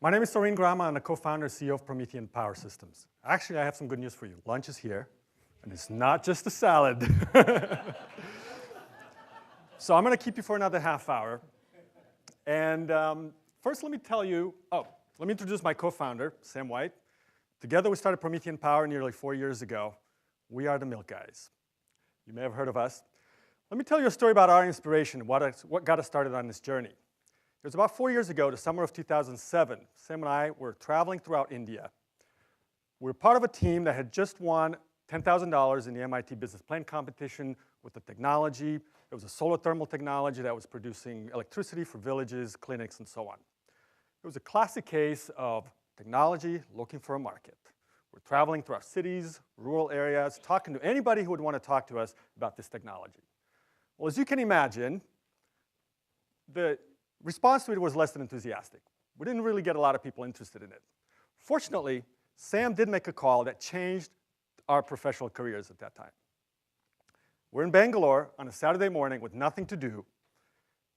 My name is Sorin Grama. I'm the co-founder and CEO of Promethean Power Systems. Actually, I have some good news for you. Lunch is here, and it's not just a salad. So I'm going to keep you for another half hour. And first, let me introduce my co-founder, Sam White. Together, we started Promethean Power nearly 4 years ago. We are the milk guys. You may have heard of us. Let me tell you a story about our inspiration, what got us started on this journey. It was about 4 years ago, the summer of 2007. Sam and I were traveling throughout India. We were part of a team that had just won $10,000 in the MIT business plan competition with the technology. It was a solar thermal technology that was producing electricity for villages, clinics, and so on. It was a classic case of technology looking for a market. We're traveling through our cities, rural areas, talking to anybody who would want to talk to us about this technology. Well, as you can imagine, the response to it was less than enthusiastic. We didn't really get a lot of people interested in it. Fortunately, Sam did make a call that changed our professional careers at that time. We're in Bangalore on a Saturday morning with nothing to do.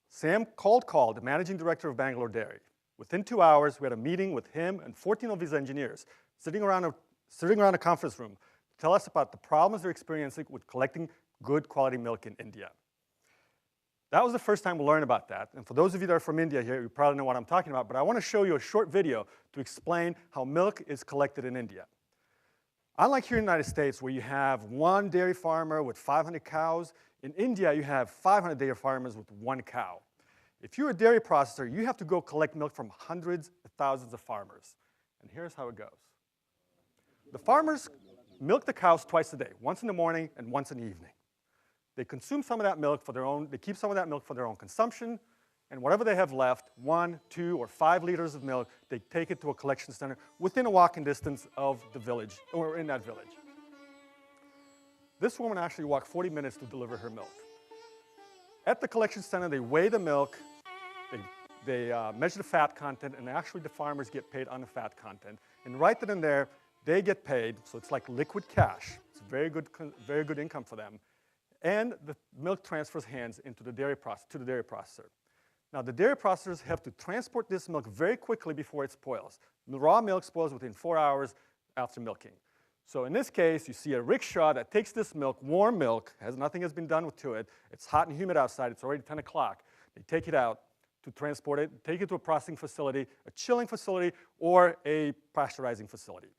Sam cold called the managing director of Bangalore Dairy. Within 2 hours, we had a meeting with him and 14 of his engineers sitting around a conference room to tell us about the problems they're experiencing with collecting good quality milk in India. That was the first time we learned about that. And for those of you that are from India here, you probably know what I'm talking about, but I want to show you a short video to explain how milk is collected in India. Unlike here in the United States, where you have one dairy farmer with 500 cows, in India, you have 500 dairy farmers with one cow. If you're a dairy processor, you have to go collect milk from hundreds of thousands of farmers. And here's how it goes. The farmers milk the cows twice a day, once in the morning and once in the evening. They consume some of that milk for their own, they keep some of that milk for their own consumption, and whatever they have left, 1, 2, or 5 liters of milk, they take it to a collection center within a walking distance of the village, or in that village. This woman actually walked 40 minutes to deliver her milk. At the collection center, they weigh the milk, they measure the fat content, and actually the farmers get paid on the fat content. And right then and there, they get paid, so it's like liquid cash. It's very good income for them. And the milk transfers hands into the dairy processor. Now, the dairy processors have to transport this milk very quickly before it spoils. The raw milk spoils within 4 hours after milking. So in this case, you see a rickshaw that takes this milk, warm milk, nothing has been done to it. It's hot and humid outside. It's already 10 o'clock. They take it out to transport it, take it to a processing facility, a chilling facility, or a pasteurizing facility.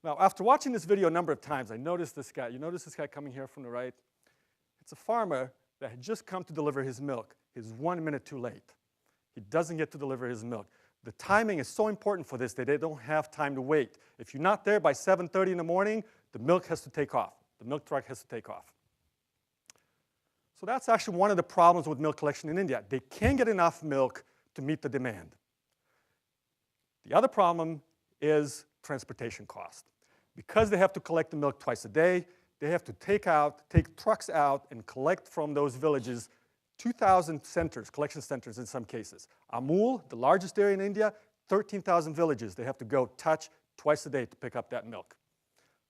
Now, after watching this video a number of times, I noticed this guy. You notice this guy coming here from the right? It's a farmer that had just come to deliver his milk. He's 1 minute too late. He doesn't get to deliver his milk. The timing is so important for this that they don't have time to wait. If you're not there by 7:30 in the morning, the milk has to take off. The milk truck has to take off. So that's actually one of the problems with milk collection in India. They can't get enough milk to meet the demand. The other problem is transportation cost. Because they have to collect the milk twice a day, they have to take trucks out and collect from those villages 2,000 centers, collection centers in some cases. Amul, the largest dairy in India, 13,000 villages they have to go touch twice a day to pick up that milk.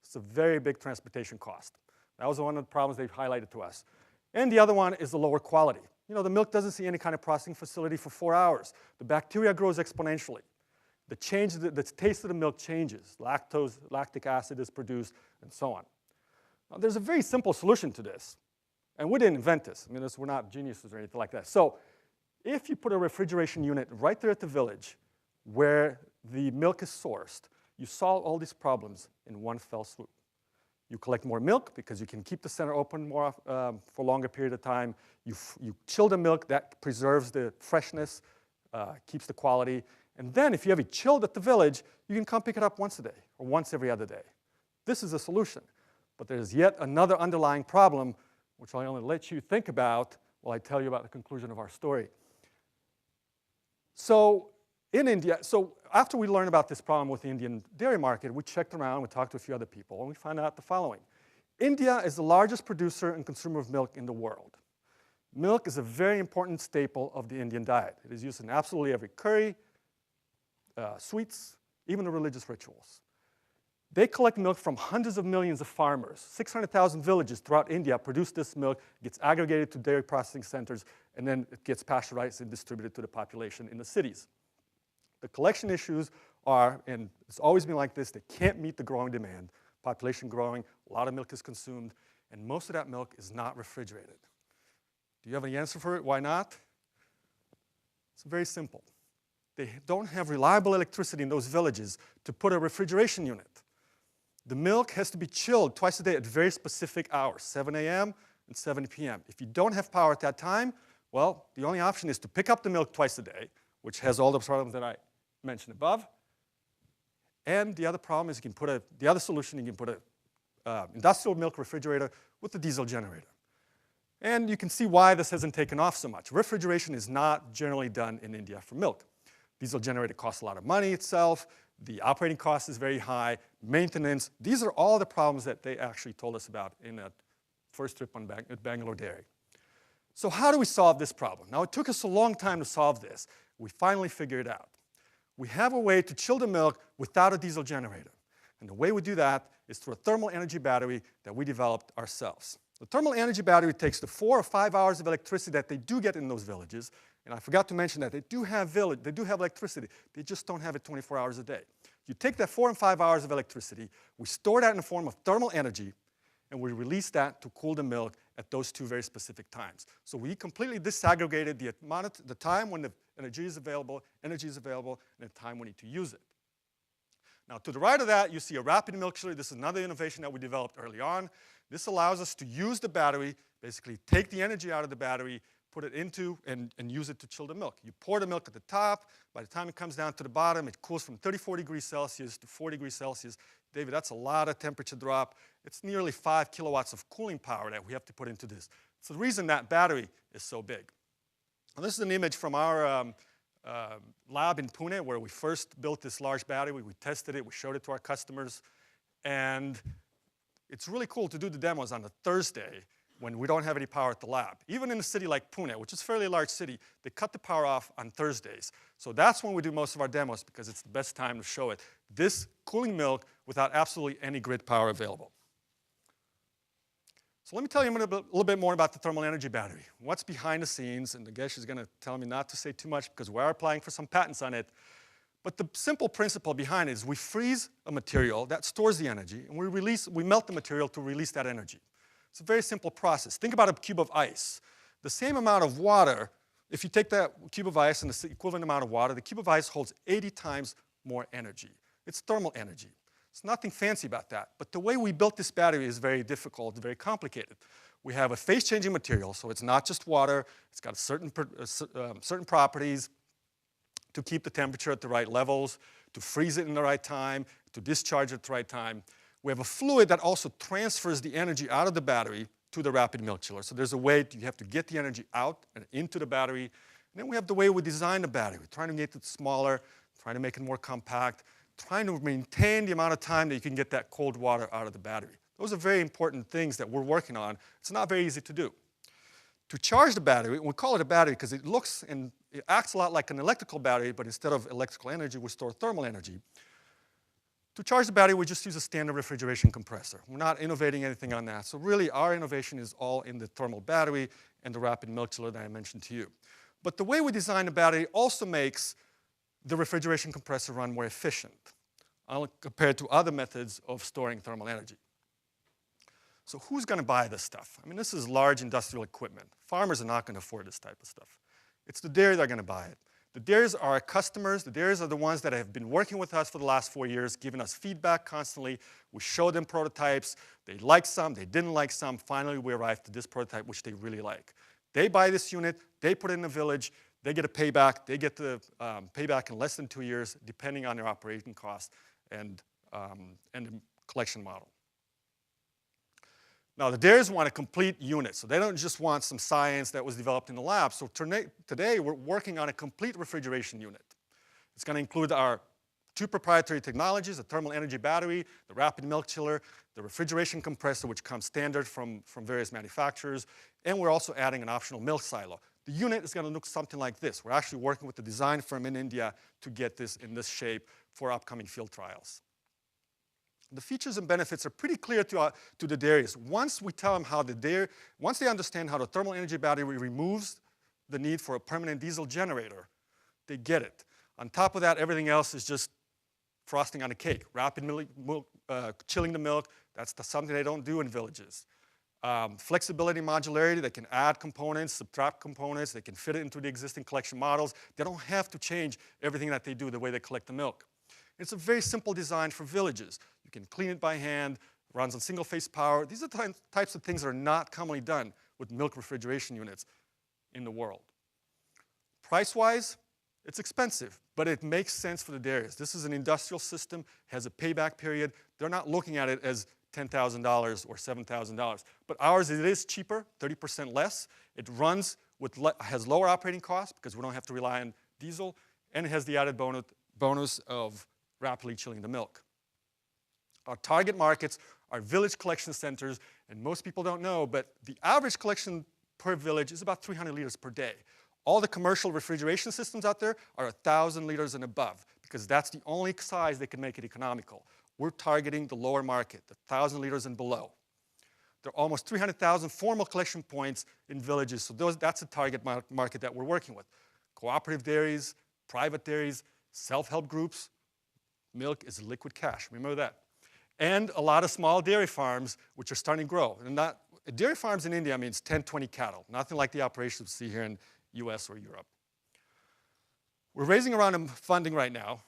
It's a very big transportation cost. That was one of the problems they've highlighted to us. And the other one is the lower quality. You know, the milk doesn't see any kind of processing facility for 4 hours. The bacteria grows exponentially. The taste of the milk changes. Lactic acid is produced, and so on. Now, there's a very simple solution to this. And we didn't invent this. I mean, we're not geniuses or anything like that. So if you put a refrigeration unit right there at the village where the milk is sourced, you solve all these problems in one fell swoop. You collect more milk because you can keep the center open more for a longer period of time. You chill the milk. That preserves the freshness, keeps the quality. And then if you have it chilled at the village, you can come pick it up once a day or once every other day. This is a solution. But there's yet another underlying problem, which I'll only let you think about while I tell you about the conclusion of our story. So in India, after we learned about this problem with the Indian dairy market, we checked around, we talked to a few other people, and we found out the following. India is the largest producer and consumer of milk in the world. Milk is a very important staple of the Indian diet. It is used in absolutely every curry, sweets, even the religious rituals. They collect milk from hundreds of millions of farmers. 600,000 villages throughout India produce this milk, gets aggregated to dairy processing centers, and then it gets pasteurized and distributed to the population in the cities. The collection issues are, and it's always been like this, they can't meet the growing demand. Population growing, a lot of milk is consumed, and most of that milk is not refrigerated. Do you have any answer for it? Why not? It's very simple. They don't have reliable electricity in those villages to put a refrigeration unit. The milk has to be chilled twice a day at very specific hours, 7 a.m. and 7 p.m. If you don't have power at that time, well, the only option is to pick up the milk twice a day, which has all the problems that I mentioned above. And the other problem is the other solution, you can put an industrial milk refrigerator with a diesel generator. And you can see why this hasn't taken off so much. Refrigeration is not generally done in India for milk. Diesel generator costs a lot of money itself. The operating cost is very high. Maintenance, these are all the problems that they actually told us about in that first trip at Bangalore Dairy. So how do we solve this problem? Now, it took us a long time to solve this. We finally figured it out. We have a way to chill the milk without a diesel generator. And the way we do that is through a thermal energy battery that we developed ourselves. The thermal energy battery takes the 4 or 5 hours of electricity that they do get in those villages. And I forgot to mention that they do have electricity. They just don't have it 24 hours a day. You take that 4 and 5 hours of electricity, we store that in the form of thermal energy, and we release that to cool the milk at those 2 very specific times. So we completely disaggregated the time when the energy is available, and the time we need to use it. Now, to the right of that, you see a rapid milk chiller. This is another innovation that we developed early on. This allows us to use the battery, basically take the energy out of the battery, put it into, and use it to chill the milk. You pour the milk at the top. By the time it comes down to the bottom, it cools from 34 degrees Celsius to 4 degrees Celsius. David, that's a lot of temperature drop. It's nearly 5 kilowatts of cooling power that we have to put into this. It's the reason that battery is so big. Now, this is an image from our lab in Pune, where we first built this large battery. We tested it. We showed it to our customers. And it's really cool to do the demos on a Thursday when we don't have any power at the lab. Even in a city like Pune, which is a fairly large city, they cut the power off on Thursdays. So that's when we do most of our demos, because it's the best time to show it. This cooling milk without absolutely any grid power available. So let me tell you a little bit more about the thermal energy battery. What's behind the scenes, and Nagesh is going to tell me not to say too much because we are applying for some patents on it. But the simple principle behind it is we freeze a material that stores the energy, and we melt the material to release that energy. It's a very simple process. Think about a cube of ice. The same amount of water, if you take that cube of ice and the equivalent amount of water, the cube of ice holds 80 times more energy. It's thermal energy. There's nothing fancy about that. But the way we built this battery is very difficult, very complicated. We have a phase-changing material, so it's not just water. It's got certain properties to keep the temperature at the right levels, to freeze it in the right time, to discharge it at the right time. We have a fluid that also transfers the energy out of the battery to the rapid milk chiller. So there's a way you have to get the energy out and into the battery. And then we have the way we design the battery. We're trying to make it smaller, trying to make it more compact, trying to maintain the amount of time that you can get that cold water out of the battery. Those are very important things that we're working on. It's not very easy to do. To charge the battery, we call it a battery because it looks and it acts a lot like an electrical battery, but instead of electrical energy, we store thermal energy. To charge the battery, we just use a standard refrigeration compressor. We're not innovating anything on that. So really, our innovation is all in the thermal battery and the rapid milk chiller that I mentioned to you. But the way we design the battery also makes the refrigeration compressor run more efficient compared to other methods of storing thermal energy. So who's going to buy this stuff? I mean, this is large industrial equipment. Farmers are not going to afford this type of stuff. It's the dairy that are going to buy it. The dairies are our customers. The dairies are the ones that have been working with us for the last 4 years, giving us feedback constantly. We show them prototypes. They like some. They didn't like some. Finally, we arrived at this prototype, which they really like. They buy this unit. They put it in the village. They get a payback. They get the payback in less than 2 years, depending on their operating cost and the collection model. Now, the dairies want a complete unit, so they don't just want some science that was developed in the lab. So today, we're working on a complete refrigeration unit. It's going to include our 2 proprietary technologies, the thermal energy battery, the rapid milk chiller, the refrigeration compressor, which comes standard from various manufacturers, and we're also adding an optional milk silo. The unit is going to look something like this. We're actually working with the design firm in India to get this in this shape for upcoming field trials. The features and benefits are pretty clear to the dairies. Once we tell them once they understand how the thermal energy battery removes the need for a permanent diesel generator, they get it. On top of that, everything else is just frosting on a cake. Chilling the milk, that's something they don't do in villages. Flexibility and modularity, they can add components, subtract components, they can fit it into the existing collection models. They don't have to change everything that they do the way they collect the milk. It's a very simple design for villages. You can clean it by hand, runs on single-phase power. These are the types of things that are not commonly done with milk refrigeration units in the world. Price-wise, it's expensive, but it makes sense for the dairies. This is an industrial system, has a payback period. They're not looking at it as $10,000 or $7,000. But ours, it is cheaper, 30% less. It runs has lower operating costs because we don't have to rely on diesel, and it has the added bonus of rapidly chilling the milk. Our target markets are village collection centers, and most people don't know, but the average collection per village is about 300 liters per day. All the commercial refrigeration systems out there are 1,000 liters and above because that's the only size that can make it economical. We're targeting the lower market, the 1,000 liters and below. There are almost 300,000 formal collection points in villages, so that's a target market that we're working with. Cooperative dairies, private dairies, self-help groups. Milk is liquid cash, remember that. And a lot of small dairy farms which are starting to grow. And dairy farms in India means 10, 20 cattle, nothing like the operations we see here in US or Europe. We're raising a round of funding right now.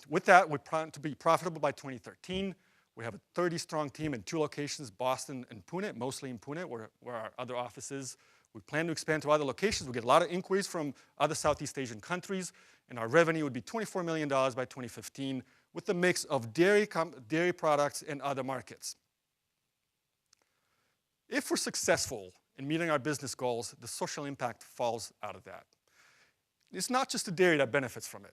With that, we plan to be profitable by 2013. We have a 30-strong team in 2 locations, Boston and Pune, mostly in Pune, where our other office is. We plan to expand to other locations. We get a lot of inquiries from other Southeast Asian countries, and our revenue would be $24 million by 2015 with a mix of dairy products and other markets. If we're successful in meeting our business goals, the social impact falls out of that. It's not just the dairy that benefits from it.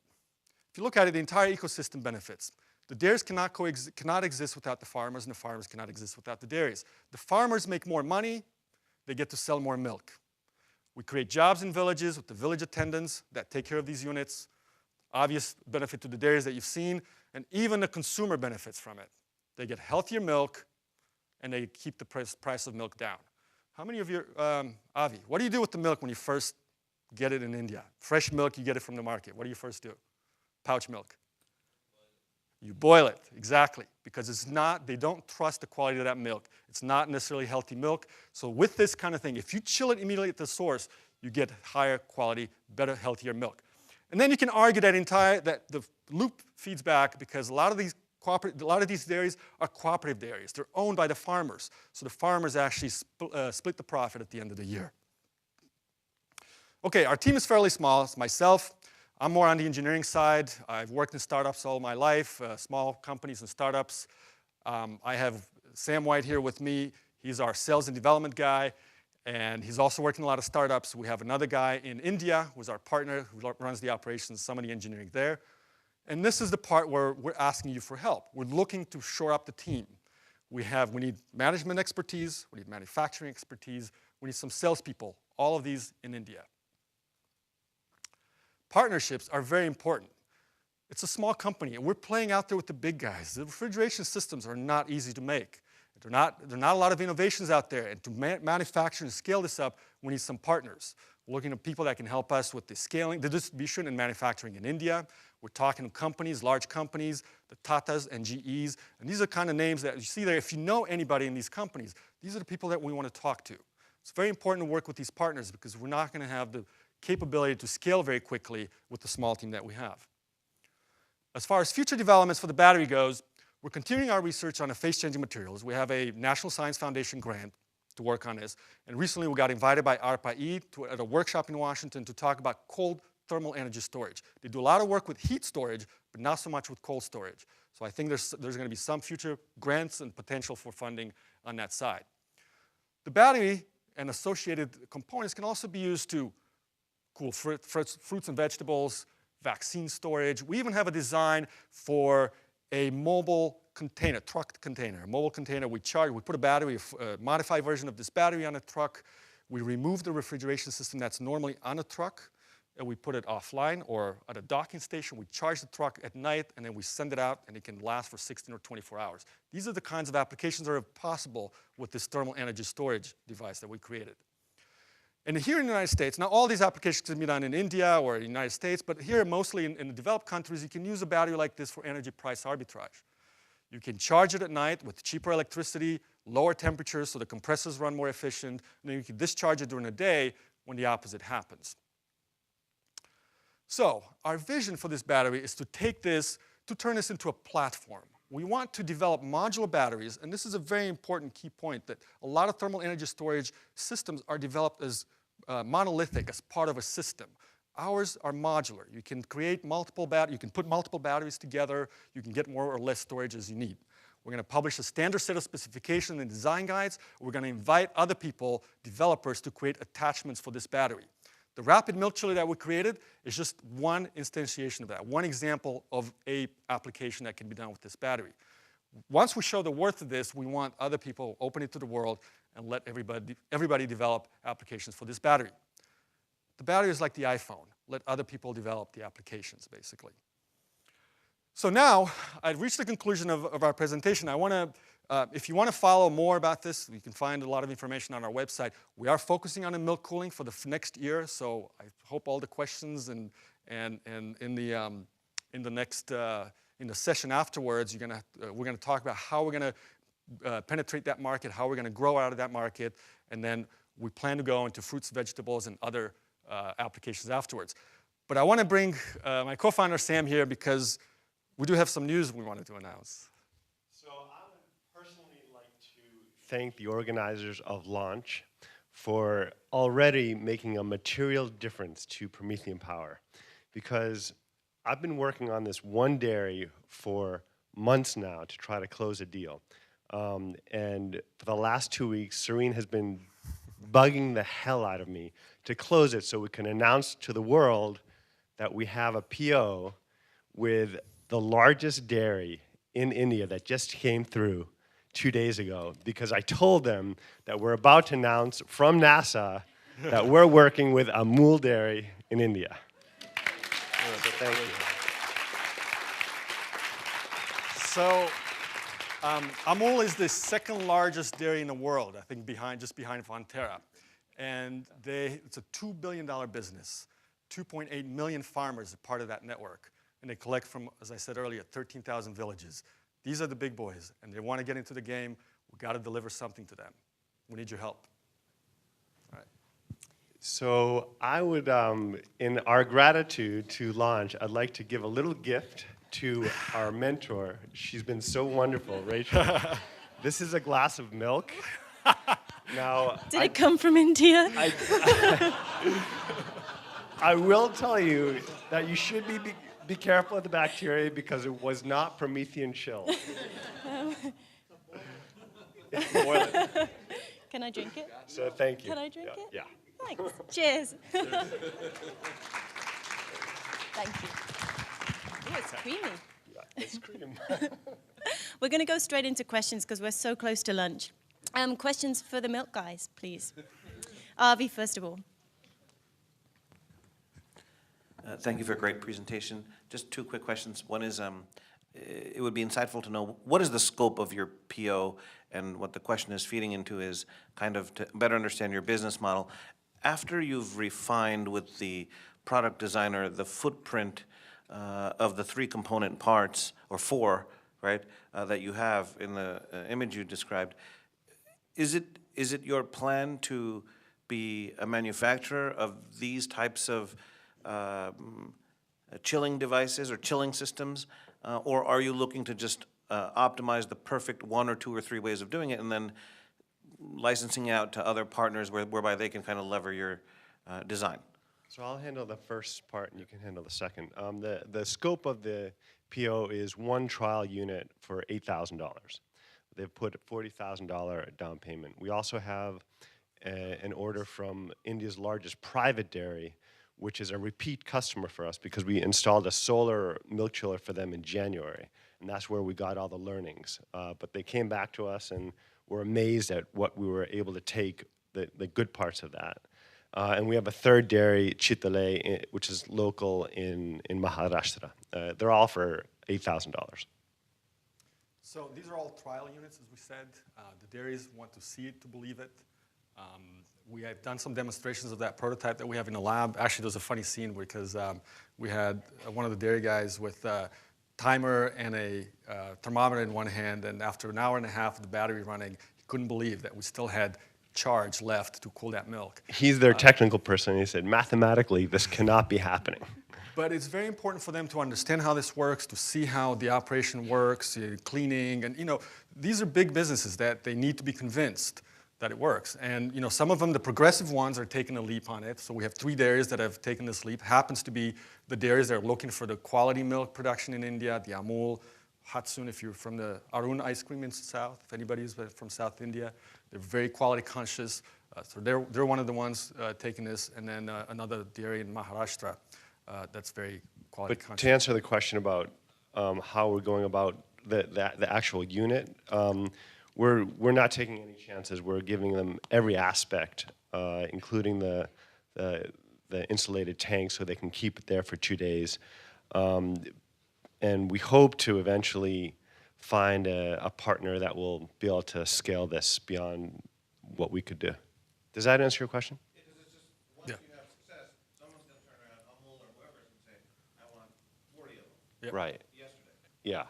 If you look at it, the entire ecosystem benefits. The dairies cannot exist without the farmers, and the farmers cannot exist without the dairies. The farmers make more money, they get to sell more milk. We create jobs in villages with the village attendants that take care of these units. Obvious benefit to the dairies that you've seen, and even the consumer benefits from it. They get healthier milk, and they keep the price of milk down. How many of you, Avi, what do you do with the milk when you first get it in India? Fresh milk, you get it from the market. What do you first do? Pouch milk. You boil it, exactly, because they don't trust the quality of that milk. It's not necessarily healthy milk. So with this kind of thing, if you chill it immediately at the source, you get higher quality, better, healthier milk. And then you can argue that the loop feeds back because a lot of these dairies are cooperative dairies. They're owned by the farmers. So the farmers actually split the profit at the end of the year. Okay, our team is fairly small. It's myself. I'm more on the engineering side. I've worked in startups all my life, small companies and startups. I have Sam White here with me. He's our sales and development guy, and he's also working in a lot of startups. We have another guy in India who's our partner who runs the operations, some of the engineering there. And this is the part where we're asking you for help. We're looking to shore up the team. We need management expertise, we need manufacturing expertise, we need some salespeople, all of these in India. Partnerships are very important. It's a small company, and we're playing out there with the big guys. The refrigeration systems are not easy to make. There are not a lot of innovations out there, and to manufacture and scale this up, we need some partners. We're looking at people that can help us with the scaling, the distribution and manufacturing in India. We're talking to companies, large companies, the Tatas and GEs, and these are the kind of names that you see there. If you know anybody in these companies, these are the people that we want to talk to. It's very important to work with these partners because we're not going to have the capability to scale very quickly with the small team that we have. As far as future developments for the battery goes, we're continuing our research on phase-changing materials. We have a National Science Foundation grant to work on this, and recently we got invited by ARPA-E at a workshop in Washington to talk about cold thermal energy storage. They do a lot of work with heat storage, but not so much with cold storage. So I think there's going to be some future grants and potential for funding on that side. The battery and associated components can also be used to cool fruits and vegetables, vaccine storage. We even have a design for a mobile container, truck container, a mobile container. We put a battery, a modified version of this battery on a truck. We remove the refrigeration system that's normally on a truck, and we put it offline or at a docking station. We charge the truck at night, and then we send it out, and it can last for 16 or 24 hours. These are the kinds of applications that are possible with this thermal energy storage device that we created. And here in the United States, now all these applications can be done in India or the United States, but here mostly in the developed countries, you can use a battery like this for energy price arbitrage. You can charge it at night with cheaper electricity, lower temperatures so the compressors run more efficient, and then you can discharge it during the day when the opposite happens. So our vision for this battery is to take this, to turn this into a platform. We want to develop modular batteries, and this is a very important key point, that a lot of thermal energy storage systems are developed as monolithic, as part of a system. Ours are modular. You can create multiple batteries, you can put multiple batteries together, you can get more or less storage as you need. We're going to publish a standard set of specifications and design guides. We're going to invite other people, developers, to create attachments for this battery. The rapid milk chiller that we created is just one instantiation of that, one example of an application that can be done with this battery. Once we show the worth of this, we want other people to open it to the world and let everybody develop applications for this battery. The battery is like the iPhone. Let other people develop the applications, basically. So now, I've reached the conclusion of our presentation. I want to, if you want to follow more about this, you can find a lot of information on our website. We are focusing on the milk cooling for the next year, so I hope all the questions and in the next in the session afterwards, we're gonna talk about how we're gonna penetrate that market, how we're gonna grow out of that market, and then we plan to go into fruits, vegetables, and other applications afterwards. But I want to bring my co-founder Sam here because we do have some news we wanted to announce. So I would personally like to thank the organizers of Launch for already making a material difference to Promethean Power, because I've been working on this one dairy for months now to try to close a deal. And for the last 2 weeks, Sorin has been bugging the hell out of me to close it so we can announce to the world that we have a PO with the largest dairy in India that just came through 2 days ago, because I told them that we're about to announce from NASA that we're working with Amul Dairy in India. So thank you. So Amul is the second largest dairy in the world, I think just behind Fonterra. And it's a $2 billion business. 2.8 million farmers are part of that network. And they collect from, as I said earlier, 13,000 villages. These are the big boys, and they want to get into the game. We've got to deliver something to them. We need your help. All right. So I would, in our gratitude to Launch, I'd like to give a little gift to our mentor. She's been so wonderful, Rachel. This is a glass of milk. Now, Did it come from India? I will tell you that you should be careful of the bacteria because it was not Promethean chill. Can I drink it? So thank you. Can I drink it? Yeah. Thanks. Cheers. Thank you. Ooh, it's creamy. Yeah, it's cream. We're going to go straight into questions because we're so close to lunch. Questions for the milk guys, please. Avi, first of all. Thank you for a great presentation. Just 2 quick questions. One is, it would be insightful to know what is the scope of your PO, and what the question is feeding into is kind of to better understand your business model. After you've refined with the product designer the footprint of the 3 component parts, or 4, right, that you have in the image you described, is it your plan to be a manufacturer of these types of chilling devices or chilling systems, or are you looking to just optimize the perfect 1 or 2 or 3 ways of doing it and then licensing out to other partners whereby they can kind of lever your design? So I'll handle the first part and you can handle the second. The scope of the PO is 1 trial unit for $8,000. They've put a $40,000 down payment. We also have an order from India's largest private dairy, which is a repeat customer for us because we installed a solar milk chiller for them in January, and that's where we got all the learnings. But they came back to us and were amazed at what we were able to take, the good parts of that. And we have a third dairy, Chitale, which is local in Maharashtra. They're all for $8,000. So these are all trial units, as we said. The dairies want to see it to believe it. We have done some demonstrations of that prototype that we have in the lab. Actually, there's a funny scene because we had one of the dairy guys with a timer and a thermometer in one hand, and after an hour and a half of the battery running, he couldn't believe that we still had charge left to cool that milk. He's their technical person, and he said, mathematically, this cannot be happening. But it's very important for them to understand how this works, to see how the operation works, cleaning, and these are big businesses that they need to be convinced that it works. And some of them, the progressive ones, are taking a leap on it. So we have 3 dairies that have taken this leap. Happens to be the dairies that are looking for the quality milk production in India, the Amul, Hatsun, if you're from the Arun ice cream in South, if anybody's from South India, they're very quality conscious. So they're one of the ones taking this, and then another dairy in Maharashtra that's very quality conscious. But to answer the question about how we're going about the actual unit, we're not taking any chances. We're giving them every aspect, including the insulated tank, so they can keep it there for 2 days. And we hope to eventually find a partner that will be able to scale this beyond what we could do. Does that answer your question? Because it's just, once you have success, someone's going to turn around, Amul or whoever, and say, I want 40 of them. Yep. Right. Yesterday. Yeah.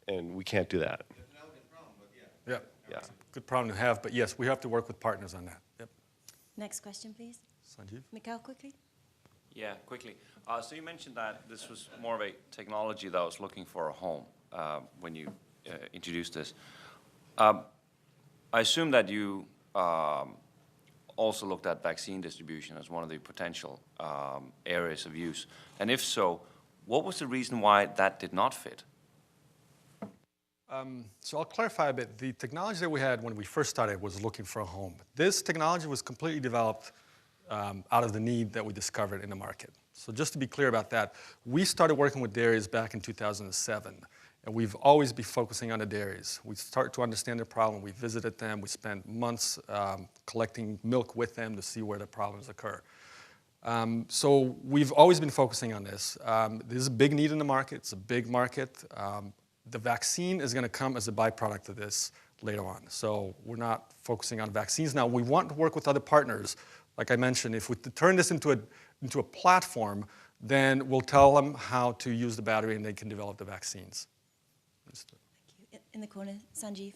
And we can't do that. It's an elegant problem, but yeah. Yeah. Yeah. Good problem to have, but yes, we have to work with partners on that. Yep. Next question, please. Sanjeev? Mikhail, quickly. Yeah, quickly. So you mentioned that this was more of a technology that was looking for a home when you introduced this. I assume that you also looked at vaccine distribution as one of the potential areas of use. And if so, what was the reason why that did not fit? So I'll clarify a bit. The technology that we had when we first started was looking for a home. This technology was completely developed out of the need that we discovered in the market. So just to be clear about that, we started working with dairies back in 2007, and we've always been focusing on the dairies. We start to understand their problem. We visited them. We spent months collecting milk with them to see where the problems occur. So we've always been focusing on this. There's a big need in the market. It's a big market. The vaccine is going to come as a byproduct of this later on. So we're not focusing on vaccines now. We want to work with other partners. Like I mentioned, if we turn this into a platform, then we'll tell them how to use the battery and they can develop the vaccines. Thank you. In the corner, Sanjeev.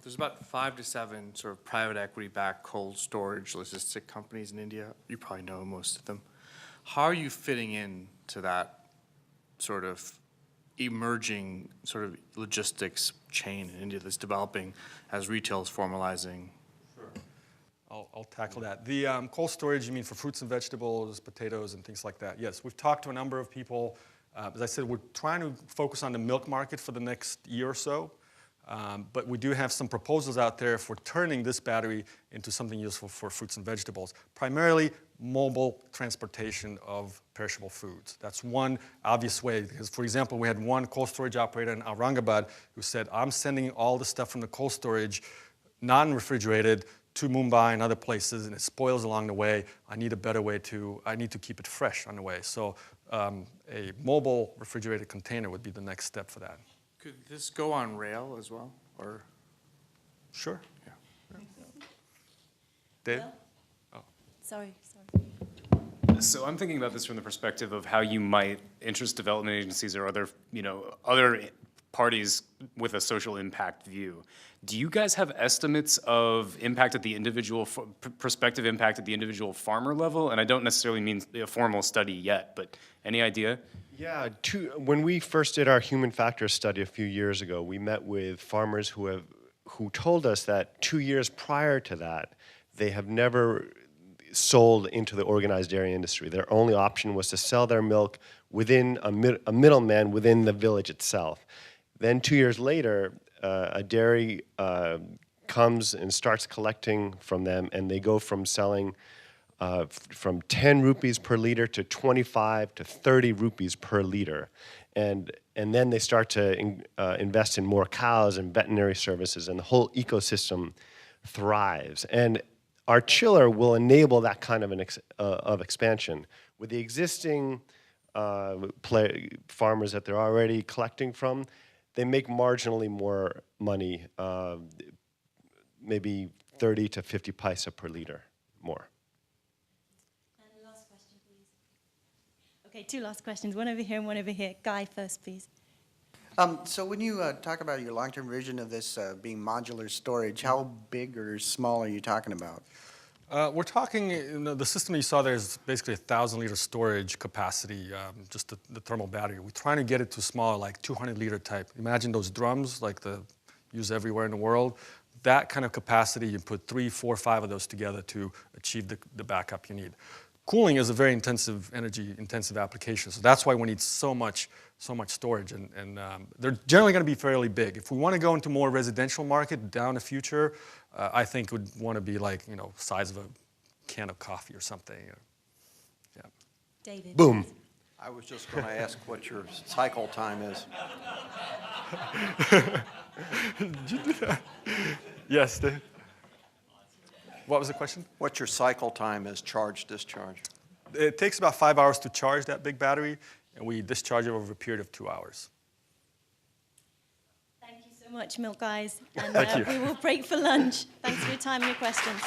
There's about 5 to 7 sort of private equity-backed cold storage logistic companies in India. You probably know most of them. How are you fitting into that sort of emerging sort of logistics chain in India that's developing as retail is formalizing? I'll tackle that. The cold storage, you mean for fruits and vegetables, potatoes, and things like that? Yes, we've talked to a number of people. As I said, we're trying to focus on the milk market for the next year or so. But we do have some proposals out there for turning this battery into something useful for fruits and vegetables, primarily mobile transportation of perishable foods. That's one obvious way, because, for example, we had one cold storage operator in Aurangabad who said, I'm sending all the stuff from the cold storage, non-refrigerated, to Mumbai and other places, and it spoils along the way. I need a better way I need to keep it fresh on the way. So a mobile refrigerated container would be the next step for that. Could this go on rail as well, or? Sure. Yeah. Dave? Will? Oh. Sorry. So I'm thinking about this from the perspective of how you might interest development agencies or other parties with a social impact view. Do you guys have estimates of impact at the individual, prospective impact at the individual farmer level? And I don't necessarily mean a formal study yet, but any idea? Yeah, when we first did our human factors study a few years ago, we met with farmers who told us that 2 years prior to that, they have never sold into the organized dairy industry. Their only option was to sell their milk within a middleman within the village itself. Then 2 years later, a dairy comes and starts collecting from them, and they go from selling from 10 rupees per liter to 25 to 30 rupees per liter. And then they start to invest in more cows and veterinary services, and the whole ecosystem thrives. And our chiller will enable that kind of expansion. With the existing farmers that they're already collecting from, they make marginally more money, maybe 30 to 50 paisa per liter more. And last question, please. Okay, two last questions, one over here and one over here. Guy first, please. So when you talk about your long-term vision of this being modular storage, how big or small are you talking about? We're talking, the system you saw there is basically 1,000-liter storage capacity, just the thermal battery. We're trying to get it to smaller, like 200-liter type. Imagine those drums, like the used everywhere in the world. That kind of capacity, you put 3, 4, 5 of those together to achieve the backup you need. Cooling is a very energy-intensive application, so that's why we need so much storage, and they're generally going to be fairly big. If we want to go into more residential market down the future, I think would want to be like, size of a can of coffee or something. Yeah. David. Boom. I was just going to ask what your cycle time is. Did you do that? Yes, Dave. What was the question? What your cycle time is, charge, discharge. It takes about 5 hours to charge that big battery, and we discharge it over a period of 2 hours. Thank you so much, Milk Guys. And Thank you. we will break for lunch. Thanks for your time and your questions.